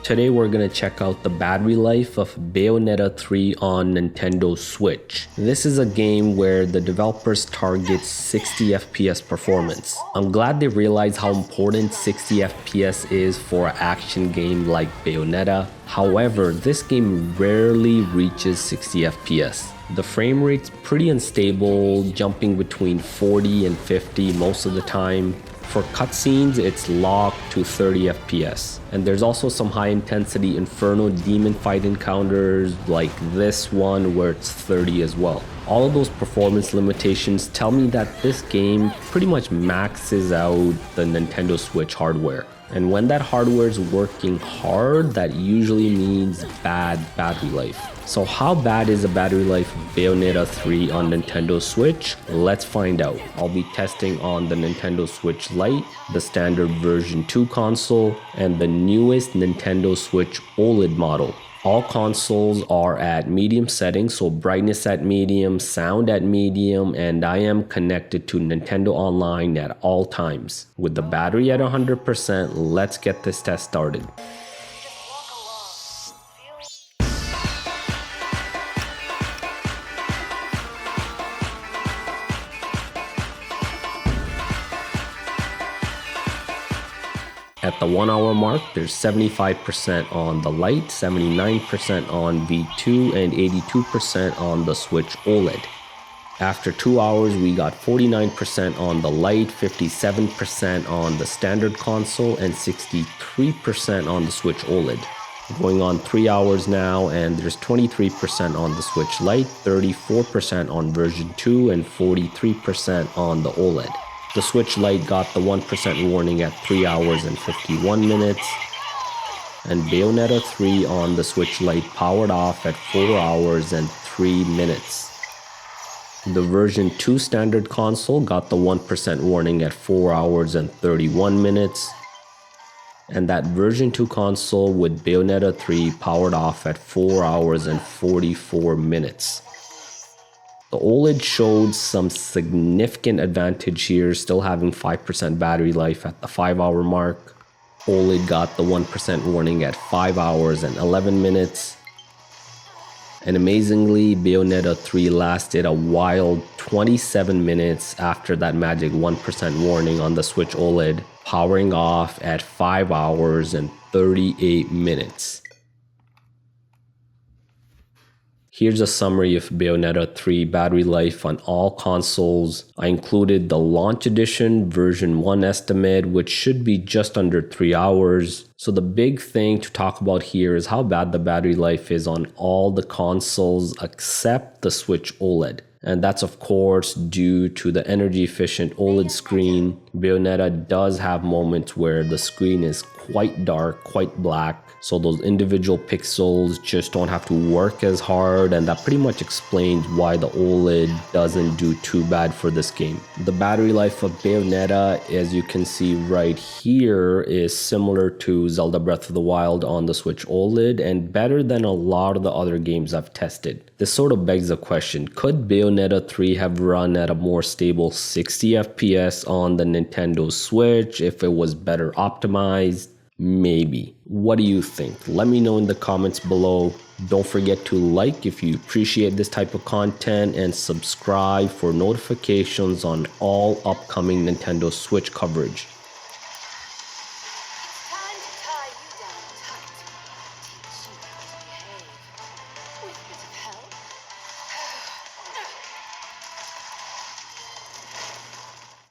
Today we're gonna check out the battery life of Bayonetta 3 on Nintendo Switch. This is a game where the developers target 60 FPS performance. I'm glad they realized how important 60 FPS is for an action game like Bayonetta. However, this game rarely reaches 60 FPS. The frame rate's pretty unstable, jumping between 40 and 50 most of the time. For cutscenes, it's locked to 30 FPS. And there's also some high intensity Inferno demon fight encounters like this one where it's 30 as well. All of those performance limitations tell me that this game pretty much maxes out the Nintendo Switch hardware. And when that hardware is working hard, that usually means bad battery life. So how bad is the battery life of Bayonetta 3 on Nintendo Switch? Let's find out. I'll be testing on the Nintendo Switch LITE, the standard version 2 console, and the newest Nintendo Switch OLED model. All consoles are at medium settings, so brightness at medium, sound at medium, and I am connected to Nintendo Online at all times. With the battery at 100%, let's get this test started. At the 1 hour mark, there's 75% on the LITE, 79% on V2, and 82% on the Switch OLED. After 2 hours, we got 49% on the LITE, 57% on the standard console, and 63% on the Switch OLED. Going on 3 hours now, and there's 23% on the Switch LITE, 34% on version 2, and 43% on the OLED. The Switch LITE got the 1% warning at 3 hours and 51 minutes. And Bayonetta 3 on the Switch LITE powered off at 4 hours and 3 minutes. The version 2 standard console got the 1% warning at 4 hours and 31 minutes. And that version 2 console with Bayonetta 3 powered off at 4 hours and 44 minutes. The OLED showed some significant advantage here, still having 5% battery life at the 5 hour mark. OLED got the 1% warning at 5 hours and 11 minutes. And amazingly, Bayonetta 3 lasted a wild 27 minutes after that magic 1% warning on the Switch OLED, powering off at 5 hours and 38 minutes. Here's a summary of Bayonetta 3 battery life on all consoles. I included the launch edition version 1 estimate, which should be just under 3 hours. So the big thing to talk about here is how bad the battery life is on all the consoles except the Switch OLED. And that's of course due to the energy efficient OLED screen. Bayonetta does have moments where the screen is quite dark, quite black. So those individual pixels just don't have to work as hard, and that pretty much explains why the OLED doesn't do too bad for this game. The battery life of Bayonetta, as you can see right here, is similar to Zelda Breath of the Wild on the Switch OLED and better than a lot of the other games I've tested. This sort of begs the question, could Bayonetta 3 have run at a more stable 60 FPS on the Nintendo Switch if it was better optimized? Maybe. What do you think? Let me know in the comments below. Don't forget to like if you appreciate this type of content and subscribe for notifications on all upcoming Nintendo Switch coverage.